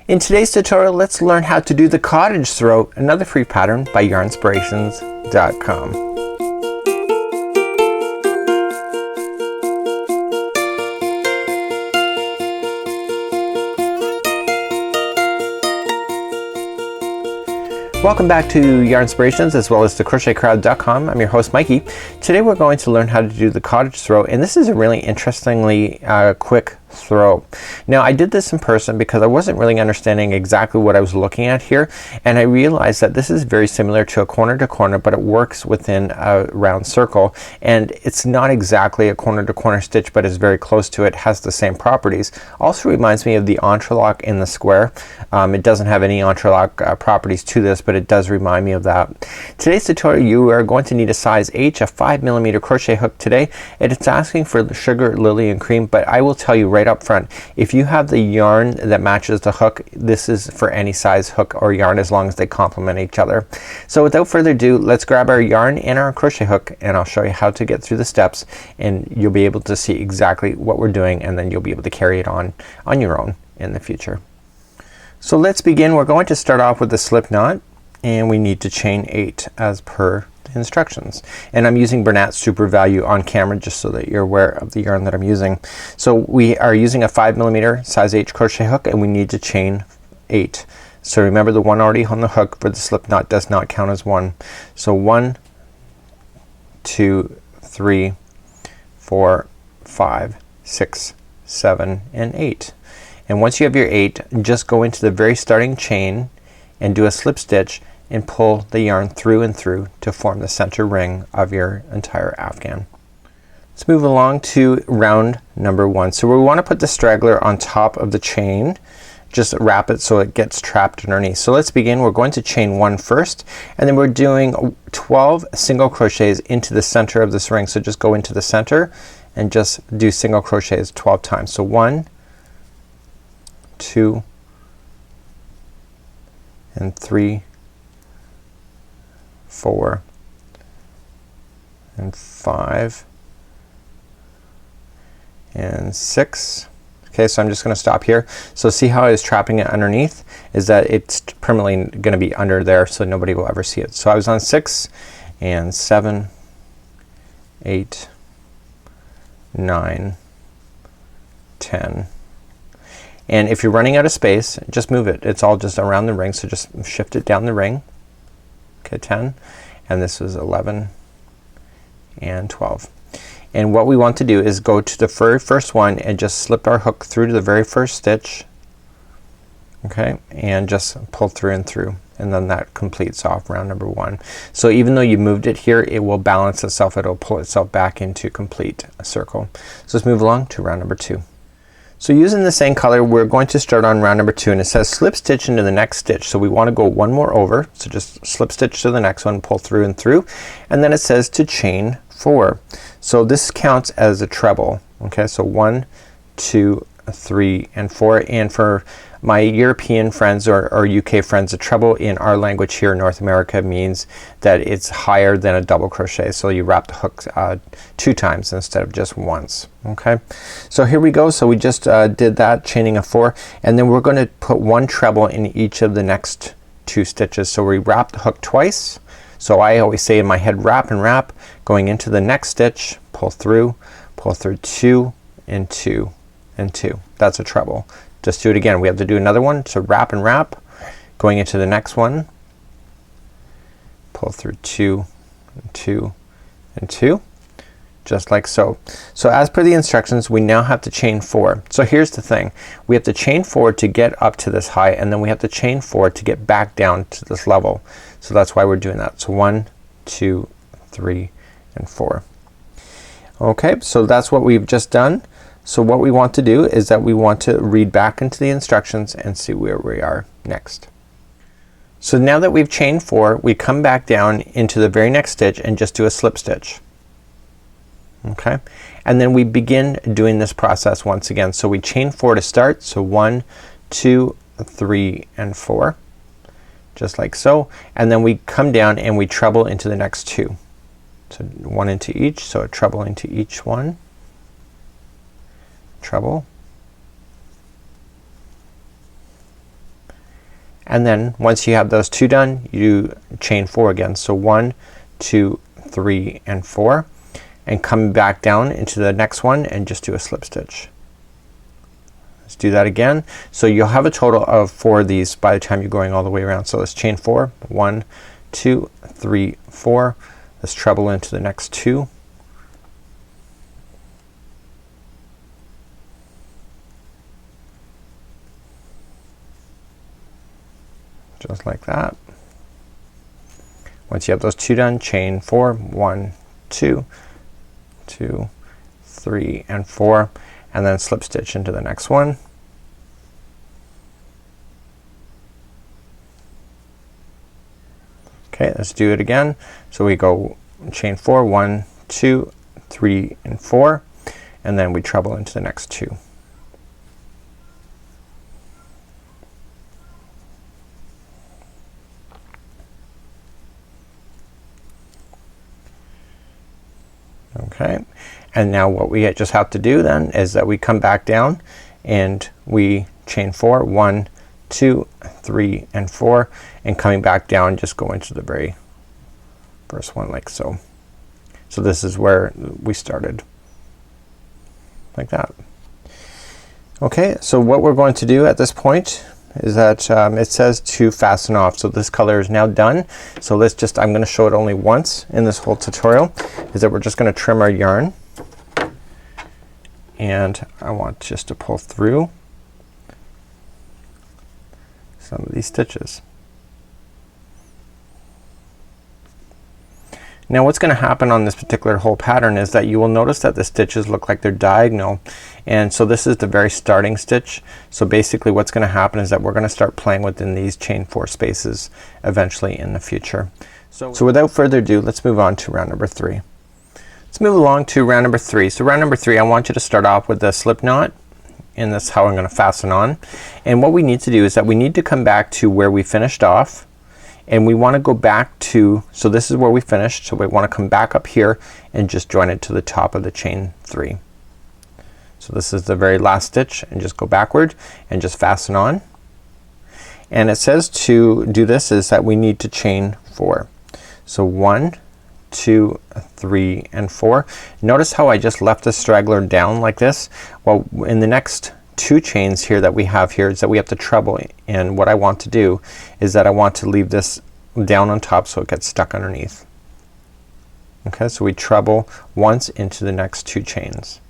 In today's tutorial, let's learn how to do the cottage throw, another free pattern by yarnspirations.com. Welcome back to Yarnspirations as well as to crochetcrowd.com. I'm your host Mikey. Today we're going to learn how to do the cottage throw, and this is a really interestingly quick throw. Now I did this in person because I wasn't really understanding exactly what I was looking at here, and I realized that this is very similar to a corner to corner, but it works within a round circle, and it's not exactly a corner to corner stitch, but is very close to it, has the same properties. Also reminds me of the entrelac in the square. It doesn't have any entrelac properties to this, but it does remind me of that. Today's tutorial, you are going to need a size H, a 5mm crochet hook today, and it's asking for sugar, lily, and cream, but I will tell you right up front, if you have the yarn that matches the hook, this is for any size hook or yarn as long as they complement each other. So without further ado, let's grab our yarn and our crochet hook, and I'll show you how to get through the steps, and you'll be able to see exactly what we're doing, and then you'll be able to carry it on your own in the future. So let's begin. We're going to start off with the slip knot, and we need to chain 8 as per the instructions, and I'm using Bernat Super Value on camera just so that you're aware of the yarn that I'm using. So we are using a 5mm size H crochet hook, and we need to chain 8. So remember, the one already on the hook for the slip knot does not count as one. So 1 2 3 4 5 6 7 and 8. And once you have your 8, just go into the very starting chain and do a slip stitch and pull the yarn through and through to form the center ring of your entire afghan. Let's move along to round number 1. So we want to put the straggler on top of the chain. Just wrap it so it gets trapped underneath. So let's begin. We're going to chain 1 first, and then we're doing 12 single crochets into the center of this ring. So just go into the center and just do single crochets 12 times. So 1 2 and 3 4 and 5 and 6. Okay, so I'm just gonna stop here. So see how I was trapping it underneath is that it's permanently gonna be under there, so nobody will ever see it. So I was on 6 and 7 8 9 10. And if you're running out of space, just move it. It's all just around the ring, so just shift it down the ring. Okay, 10, and this is 11 and 12. And what we want to do is go to the very first one and just slip our hook through to the very first stitch, okay, and just pull through and through, and then that completes off round number 1. So even though you moved it here, it will balance itself. It'll pull itself back into complete a circle. So let's move along to round number 2. So using the same color, we're going to start on round number 2, and it says slip stitch into the next stitch. So we want to go one more over, so just slip stitch to the next one, pull through and through, and then it says to chain 4. So this counts as a treble. Okay, so 1 2 3 and 4, and for my European friends or UK friends, a treble in our language here in North America means that it's higher than a double crochet. So you wrap the hook 2 times instead of just once. Okay, so here we go. So we just did that, chaining a 4, and then we're going to put 1 treble in each of the next 2 stitches. So we wrap the hook twice. So I always say in my head, wrap and wrap, going into the next stitch, pull through 2 and 2 and 2. That's a treble. Just do it again. We have to do another one. So wrap and wrap, going into the next one, pull through 2 and 2 and 2, just like so. So as per the instructions, we now have to chain 4. So here's the thing, we have to chain 4 to get up to this height, and then we have to chain 4 to get back down to this level. So that's why we're doing that. So 1 2 3 and 4. Okay, so that's what we've just done. So what we want to do is that we want to read back into the instructions and see where we are next. So now that we've chained 4, we come back down into the very next stitch and just do a slip stitch. Okay, and then we begin doing this process once again. So we chain 4 to start. So 1 2 3 and 4, just like so, and then we come down and we treble into the next 2. So 1 into each, so a treble into each one, treble, And then once you have those 2 done, you chain 4 again. So 1, 2, 3, and 4, and come back down into the next one and just do a slip stitch. Let's do that again. So you'll have a total of 4 of these by the time you're going all the way around. So let's chain 4, 1, 2, 3, 4. Let's treble into the next 2. Just like that. Once you have those 2 done, chain 4, 1, 2, 2, 3, and 4, and then slip stitch into the next one. Okay, let's do it again. So we go chain 4, 1, 2, 3, and 4, and then we treble into the next 2. Okay, and now what we just have to do then is that we come back down and we chain 4, 1, 2, 3, and 4, and coming back down just go into the very first one like so. So this is where we started, like that. Okay, so what we're going to do at this point is that it says to fasten off. So this color is now done. So let's just, I'm gonna show it only once in this whole tutorial, is that we're just gonna trim our yarn, and I want just to pull through some of these stitches. Now what's gonna happen on this particular whole pattern is that you will notice that the stitches look like they're diagonal, and so this is the very starting stitch. So basically what's gonna happen is that we're gonna start playing within these chain 4 spaces eventually in the future. So without further ado, let's move on to round number 3. Let's move along to round number 3. So round number 3, I want you to start off with a slip knot, and that's how I'm gonna fasten on. And what we need to do is that we need to come back to where we finished off, and we want to go back to, so this is where we finished, so we want to come back up here and just join it to the top of the chain 3. So this is the very last stitch, and just go backward and just fasten on. And it says to do this is that we need to chain 4. So 1, 2, 3, and 4. Notice how I just left the straggler down like this. Well, in the next 2 chains here that we have here is that we have to treble, and what I want to do is that I want to leave this down on top so it gets stuck underneath. Okay, so we treble once into the next 2 chains.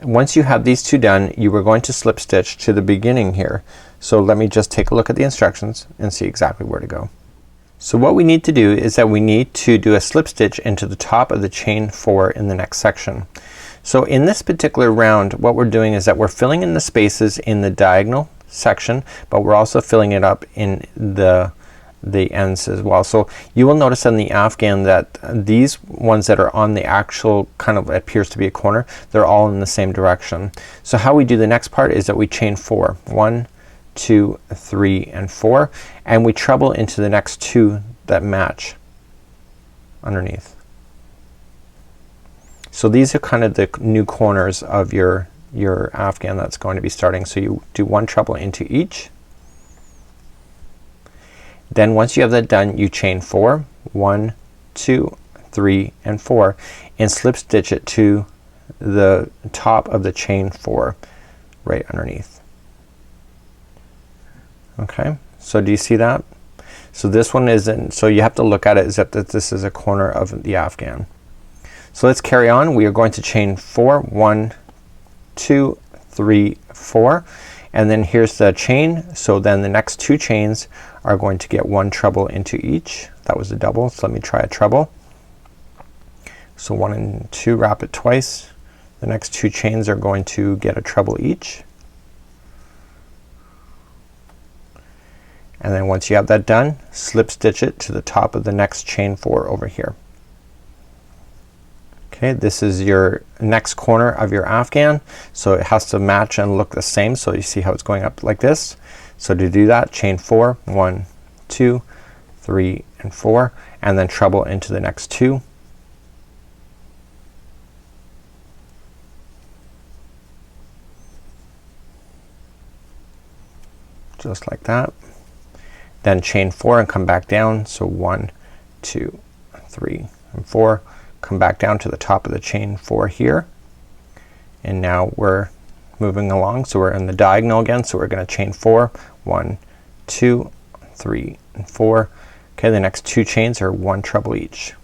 Once you have these 2 done, you are going to slip stitch to the beginning here. So let me just take a look at the instructions and see exactly where to go. So what we need to do is that we need to do a slip stitch into the top of the chain 4 in the next section. So in this particular round what we're doing is that we're filling in the spaces in the diagonal section, but we're also filling it up in the ends as well. So you will notice in the Afghan that these ones that are on the actual kind of appears to be a corner, they're all in the same direction. So how we do the next part is that we chain 4. 1, 2, 3, and 4, and we treble into the next 2 that match underneath. So these are kind of the new corners of your Afghan that's going to be starting. So you do 1 treble into each. Then once you have that done, you chain 4. 1, 2, 3, and 4, and slip stitch it to the top of the chain 4 right underneath. Okay, so do you see that? So this one isn't, so you have to look at it as if that this is a corner of the Afghan. So let's carry on. We are going to chain 4. 1, 2, 3, 4, and then here's the chain. So then the next 2 chains are going to get 1 treble into each. That was a double, so let me try a treble. So 1 and 2, wrap it twice. The next 2 chains are going to get a treble each. And then once you have that done, slip stitch it to the top of the next chain 4 over here. Okay, this is your next corner of your Afghan, so it has to match and look the same. So you see how it's going up like this. So to do that, chain 4. 1, 2, 3, and 4, and then treble into the next 2. just like that. Then chain 4 and come back down. So 1, 2, 3 and 4. Come back down to the top of the chain 4 here, and now we're moving along. So we're in the diagonal again, so we're gonna chain 4, 1, 2, 3 and 4. Okay, the next 2 chains are 1 treble each.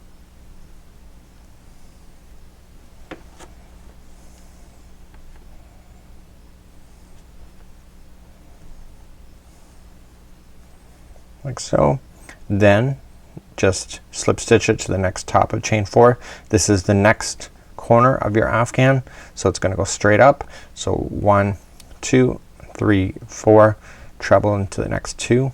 Like so. Then just slip stitch it to the next top of chain 4. This is the next corner of your afghan, so it's gonna go straight up. So 1, 2, 3, 4, treble into the next 2.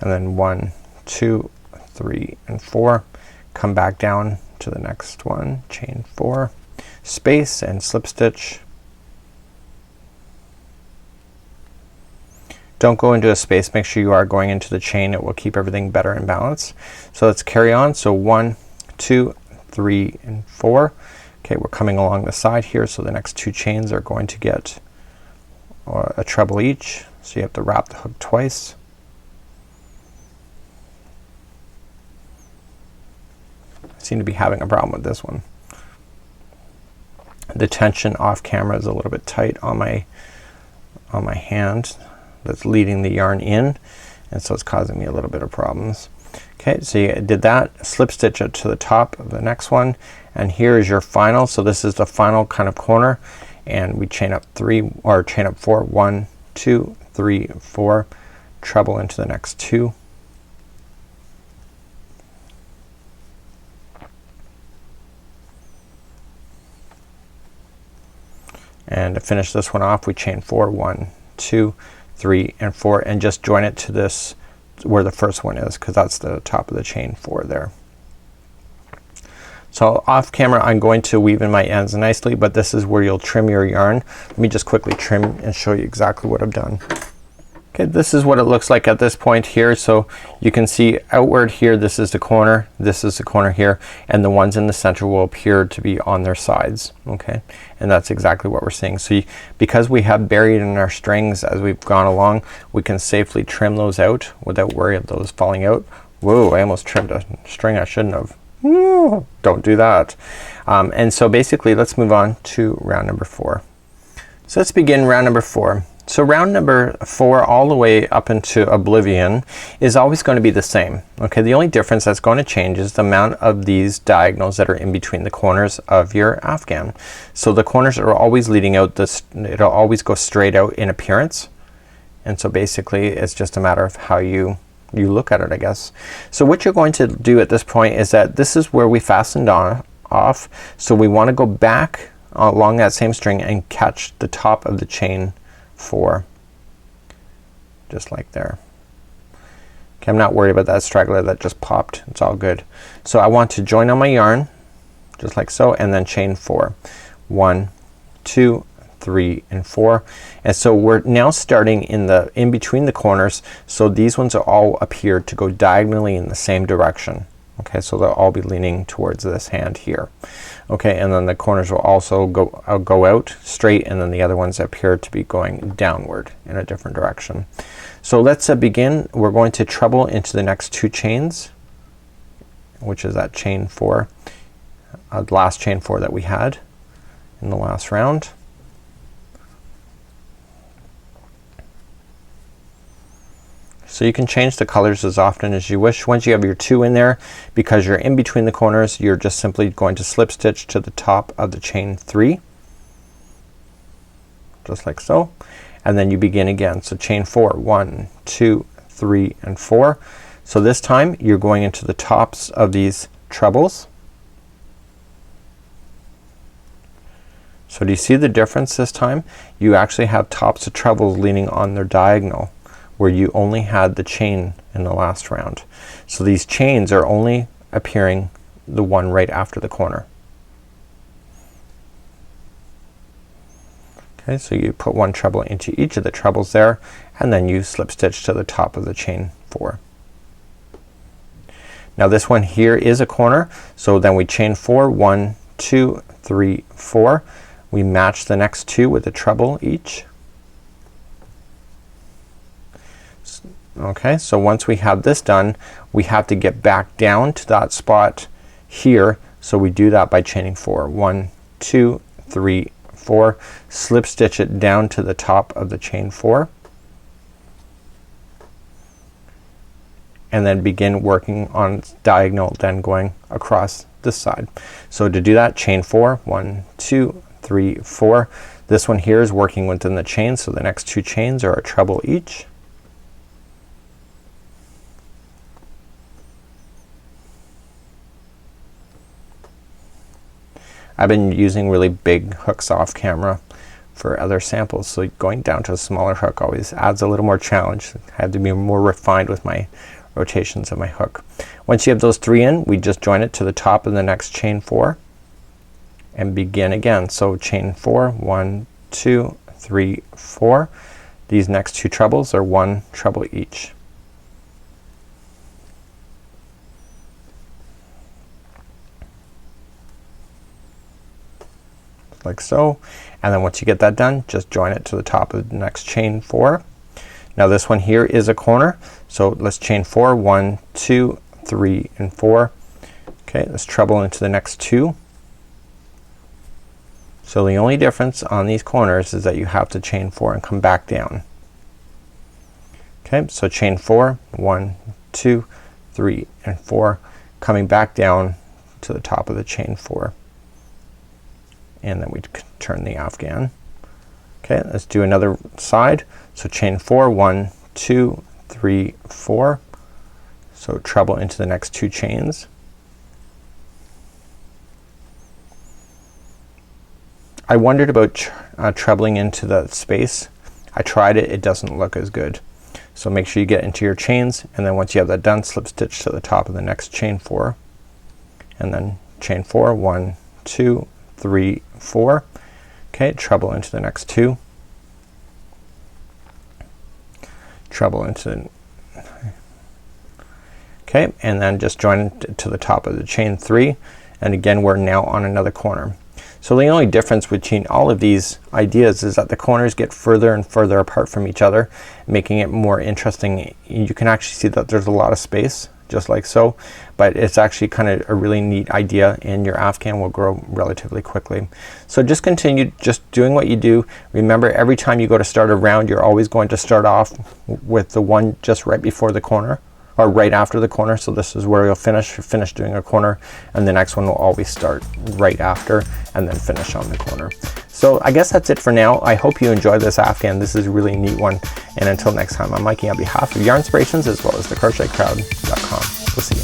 And then 1, 2, 3 and 4. Come back down to the next one, chain 4, space and slip stitch. Don't go into a space, make sure you are going into the chain. It will keep everything better in balance. So let's carry on. So 1, 2, 3 and 4. Okay, we're coming along the side here, so the next 2 chains are going to get a treble each, so you have to wrap the hook twice. I seem to be having a problem with this one. The tension off camera is a little bit tight on my hand that's leading the yarn in, and so it's causing me a little bit of problems. Okay, so you did that, slip stitch it to the top of the next one, and here is your final. So this is the final kind of corner, and we chain up 3 or chain up 4, 1, 2, 3, 4, treble into the next 2. And to finish this one off, we chain 4, 1, 2, 3 and 4, and just join it to this where the first one is, because that's the top of the chain 4 there. So off camera I'm going to weave in my ends nicely, but this is where you'll trim your yarn. Let me just quickly trim and show you exactly what I've done. Okay, this is what it looks like at this point here. So you can see outward here, this is the corner, this is the corner here, and the ones in the center will appear to be on their sides. Okay, and that's exactly what we're seeing. So because we have buried in our strings as we've gone along, we can safely trim those out without worry of those falling out. Whoa, I almost trimmed a string I shouldn't have. Woo, don't do that. And so basically let's move on to round number 4. So let's begin round number 4. So round number 4 all the way up into oblivion is always going to be the same. Okay, the only difference that's going to change is the amount of these diagonals that are in between the corners of your afghan. So the corners are always leading out this, it'll always go straight out in appearance, and so basically it's just a matter of how you look at it, I guess. So what you're going to do at this point is that this is where we fastened off, so we want to go back along that same string and catch the top of the chain 4, just like there. Okay, I'm not worried about that straggler that just popped, it's all good. So I want to join on my yarn just like so, and then chain 4, 1, 2, 3 and 4. And so we're now starting in between the corners, so these ones are all appear to go diagonally in the same direction. Okay, so they'll all be leaning towards this hand here. Okay, and then the corners will also go out straight, and then the other ones appear to be going downward in a different direction. So let's begin. We're going to treble into the next 2 chains, which is that chain 4, the last chain 4 that we had in the last round. So you can change the colors as often as you wish. Once you have your 2 in there, because you're in between the corners, you're just simply going to slip stitch to the top of the chain 3, just like so, and then you begin again. So chain 4, 1, 2, 3 and 4. So this time you're going into the tops of these trebles. So do you see the difference this time? You actually have tops of trebles leaning on their diagonal, where you only had the chain in the last round. So these chains are only appearing the one right after the corner. Okay, so you put 1 treble into each of the trebles there, and then you slip stitch to the top of the chain 4. Now this one here is a corner, so then we chain 4, 1, 2, 3, 4. We match the next 2 with a treble each. Okay, so once we have this done, we have to get back down to that spot here, so we do that by chaining 4. 1, 2, 3, 4. Slip stitch it down to the top of the chain 4, and then begin working on diagonal, then going across this side. So to do that, chain 4. 1, 2, 3, 4. This one here is working within the chain, so the next 2 chains are a treble each. I've been using really big hooks off camera for other samples, so going down to a smaller hook always adds a little more challenge. I had to be more refined with my rotations of my hook. Once you have those 3 in, we just join it to the top of the next chain 4 and begin again. So chain 4, 1, 2, 3, 4. These next 2 trebles are 1 treble each. Like so, and then once you get that done, just join it to the top of the next chain 4. Now this one here is a corner, so let's chain 4. 1, 2, 3, and 4. Okay, let's treble into the next 2. So the only difference on these corners is that you have to chain 4 and come back down. Okay, so chain 4. 1, 2, 3, and 4, coming back down to the top of the chain 4. And then we turn the afghan. Okay, let's do another side. So chain 4. 1, 2, 3, 4. So treble into the next 2 chains. I wondered about trebling into the space. I tried it, it doesn't look as good. So make sure you get into your chains, and then once you have that done, slip stitch to the top of the next chain 4, and then chain 4. 1, 2, 3, 4. Okay, treble into the next 2. Treble into, okay, and then just join it to the top of the chain 3, and again we're now on another corner. So the only difference between all of these ideas is that the corners get further and further apart from each other, making it more interesting. You can actually see that there's a lot of space, just like so, but it's actually kind of a really neat idea, and your afghan will grow relatively quickly. So just continue just doing what you do. Remember, every time you go to start a round, you're always going to start off with the one just right before the corner, or right after the corner. So this is where you'll finish doing a corner, and the next one will always start right after and then finish on the corner. So I guess that's it for now. I hope you enjoyed this afghan. This is a really neat one, and until next time, I'm Mikey on behalf of Yarn Inspirations as well as thecrochetcrowd.com. We'll see you.